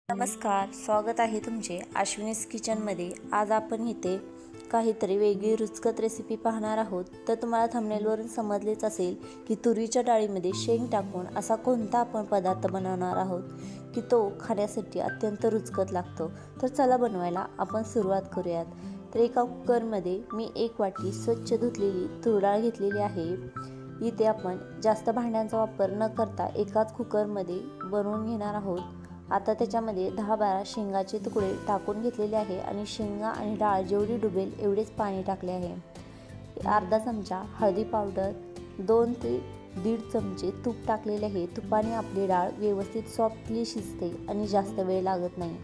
नमस्कार, स्वागत आहे तुमचे अश्विनीज किचनमध्ये। आज आपण इथे काहीतरी वेगळी रुचकर रेसिपी पाहणार आहोत। तर तुम्हाला थंबनेलवरून समजलेच असेल की तुरीच्या डाळीमध्ये शेंग टाकून असा कोणता आपण पदार्थ बनवणार आहोत की तो खाण्यासाठी अत्यंत रुचकर लागतो। तर चला बनवायला आपण सुरुवात करूयात। तर एका कुकरमध्ये मी 1 वाटी स्वच्छ धुतलेली तूर डाळ घेतलेली आहे। इथे आपण जास्त भांड्यांचा वापर न करता एकाच कुकरमध्ये बनवून घेणार आहोत। आता त्याच्यामध्ये 10-12 शेंगाचे तुकडे टाकून घेतलेले आहे आणि शेंगा आणि डाळ जेवढी डुबेल एवढेच पाणी टाकले आहे। अर्धा चमचा हळदी पावडर, 2 ते 1.5 चमचे तूप टाकलेले आहे। तुपाने आपली डाळ व्यवस्थित सॉफ्टली शिजते आणि जास्त वेळ लागत नाही।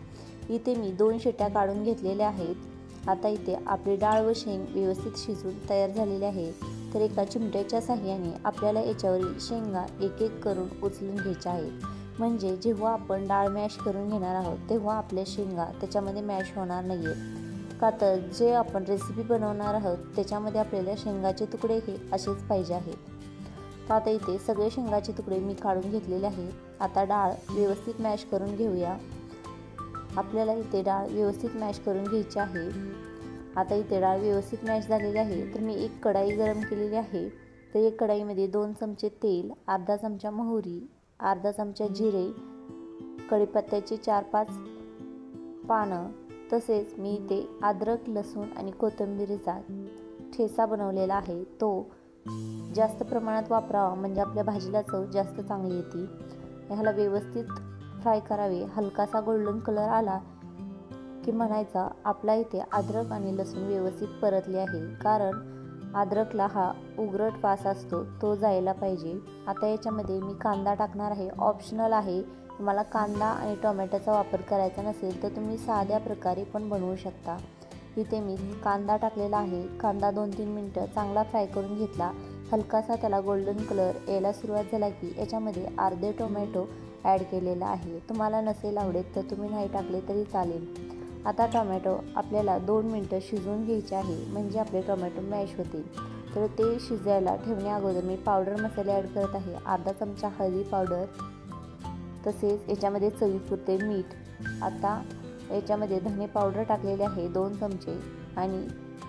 इथे मी 2 शिट्ट्या काढून घेतलेल्या आहेत। आता इथे आपली डाळ व शेंग व्यवस्थित शिजून तयार झालेली आहे। तर एका चिमट्याच्या साहाय्याने आपल्याला याच्यावरील शेंगा एक एक करून उचलून घ्यायच्या आहेत। म्हणजे जेव्हा आपण डाळ मॅश करून घेणार आहोत तेव्हा आपल्या शेंगा त्याच्यामध्ये मॅश होणार नाहीयेत। का तर जे आपण रेसिपी बनवणार आहोत त्याच्यामध्ये आपल्याला शेंगाचे तुकडे हे असेच पाहिजे आहेत। तर आता इथे सगळे शेंगाचे तुकडे मी काढून घेतलेले आहेत। आता डाळ व्यवस्थित मॅश करून घेऊया। आपल्याला इथे डाळ व्यवस्थित मॅश करून घ्यायची आहे। आता इथे डाळ व्यवस्थित मॅश झालेली आहे। तर मी एक कढाई गरम केलेली आहे। तर एक कढाईमध्ये 2 चमचे तेल, अर्धा चमचा मोहरी, अर्धा चमचा जिरे, कढीपत्त्याचे 4-5 पानं, तसेच मी इथे अद्रक, लसूण आणि कोथिंबीरीचा ठेचा बनवलेला आहे। तो जास्त प्रमाणात वापरावा म्हणजे आपल्या भाजीला चव जास्त चांगली येते। ह्याला व्यवस्थित फ्राय करावे। हलकासा गोल्डन कलर आला की म्हणायचा आपला इथे अद्रक आणि लसूण व्यवस्थित परतले आहे, कारण अद्रकला हा उग्रट वास असतो तो जायला पाहिजे। आता याच्यामध्ये मी कांदा टाकणार आहे। ऑप्शनल आहे। तुम्हाला कांदा आणि टोमॅटोचा वापर करायचा नसेल तर तुम्ही साध्या प्रकारे पण बनवू शकता। इथे मी कांदा टाकलेला आहे। कांदा 2-3 मिनिटं चांगला फ्राय करून घेतला। हलकासा त्याला गोल्डन कलर यायला सुरुवात झाला की याच्यामध्ये अर्धे टोमॅटो ॲड केलेला आहे। तुम्हाला नसेल आवडत तर तुम्ही नाही टाकले तरी चालेल। आता टोमॅटो आपल्याला 2 मिनिटं शिजवून घ्यायचे आहे म्हणजे आपले टोमॅटो मॅश होतील। तर ते शिजायला ठेवण्या अगोदर मी पावडर मसाले ॲड करत आहे। अर्धा चमचा हळदी पावडर, तसेच याच्यामध्ये चवीपुरते मीठ। आता याच्यामध्ये धने पावडर टाकलेले आहे 2 चमचे आणि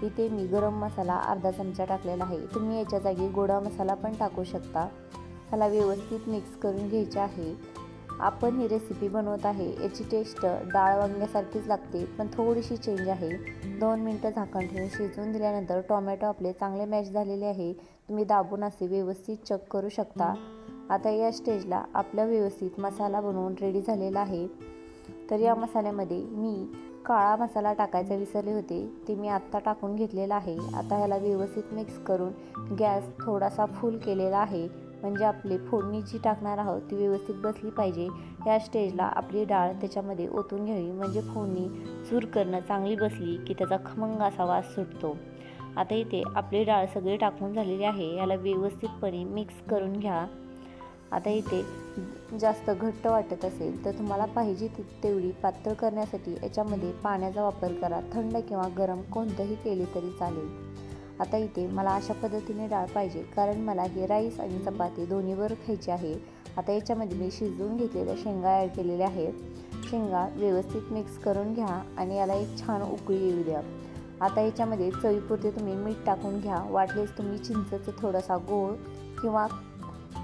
इथे मी गरम मसाला अर्धा चमचा टाकलेला आहे। तुम्ही याच्या जागी गोडा मसाला पण टाकू शकता। ह्याला व्यवस्थित मिक्स करून घ्यायचे आहे। आपण ही रेसिपी बनवत आहे याची टेस्ट डाळ वांग्यासारखीच लागते, पण थोडीशी चेंज आहे। 2 मिनिटं झाकण ठेवून शिजवून दिल्यानंतर टोमॅटो आपले चांगले मॅश झालेले आहे। तुम्ही दाबून असे व्यवस्थित चेक करू शकता। आता या स्टेजला आपला व्यवस्थित मसाला बनवून रेडी झालेला आहे। तर या मसाल्यामध्ये मी काळा मसाला टाकायचा विसरले होते, ते मी आत्ता टाकून घेतलेला आहे। आता ह्याला व्यवस्थित मिक्स करून गॅस थोडासा फुल केलेला आहे, म्हणजे आपली फोडणी जी टाकणार आहोत ती व्यवस्थित बसली पाहिजे। या स्टेजला आपली डाळ त्याच्यामध्ये ओतून घ्यावी, म्हणजे फोडणी चूर करणं चांगली बसली की त्याचा खमंग असा वास सुटतो। आता इथे आपली डाळ सगळी टाकून झालेली आहे। याला व्यवस्थितपणे मिक्स करून घ्या। आता इथे जास्त घट्ट वाटत असेल तर तुम्हाला पाहिजे तेवढी पातळ करण्यासाठी याच्यामध्ये पाण्याचा वापर करा। थंड किंवा गरम कोणतंही केले तरी चालेल। आता इथे मला अशा पद्धतीने डाळ पाहिजे, कारण मला हे राईस आणि चपाती दोन्हीवर खायची आहे। आता याच्यामध्ये मी शिजवून घेतलेल्या शेंगा ॲड केलेल्या आहेत। शेंगा व्यवस्थित मिक्स करून घ्या आणि याला एक छान उकळी येऊ द्या। आता याच्यामध्ये चवीपुरते तुम्ही मीठ टाकून घ्या। वाटलेस तुम्ही चिंचेचा थोडासा गोळ किंवा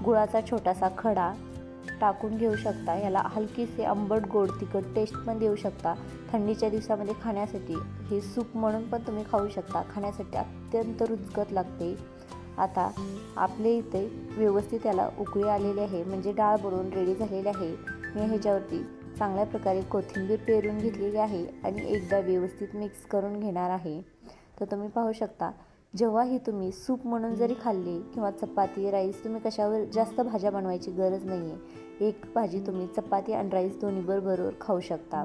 गुळाचा छोटासा खडा टाकून घेऊ शकता। याला हलकीसे आंबट गोड तिखट टेस्ट पण देऊ शकता। थंडीच्या दिवसामध्ये खाण्यासाठी हे सूप म्हणून पण तुम्ही खाऊ शकता। खाण्यासाठी अत्यंत रुचकर लागते। आता आपले इथे व्यवस्थित याला उकळी आलेली आहे, म्हणजे डाळ बनवून रेडी झालेली आहे। मी ह्याच्यावरती चांगल्या प्रकारे कोथिंबीर पेरून घेतलेली आहे आणि एकदा व्यवस्थित मिक्स करून घेणार आहे। तर तुम्ही पाहू शकता, जेव्हाही तुम्ही सूप म्हणून जरी खाल्ली किंवा चपाती राईस, तुम्ही कशावर जास्त भाज्या बनवायची गरज नाही आहे। एक भाजी तुम्ही चपाती आणि राईस दोन्ही बरोबर खाऊ शकता।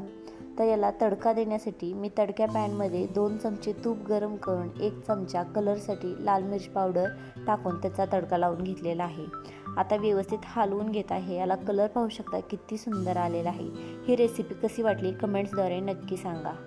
तर याला तडका देण्यासाठी मी तडक्या पॅनमध्ये 2 चमचे तूप गरम करून 1 चमचा कलरसाठी लाल मिर्च पावडर टाकून त्याचा तडका लावून घेतलेला आहे। आता व्यवस्थित हलवून घेत आहे। याला कलर पाहू शकता किती सुंदर आलेला आहे। ही रेसिपी कशी वाटली कमेंट्सद्वारे नक्की सांगा।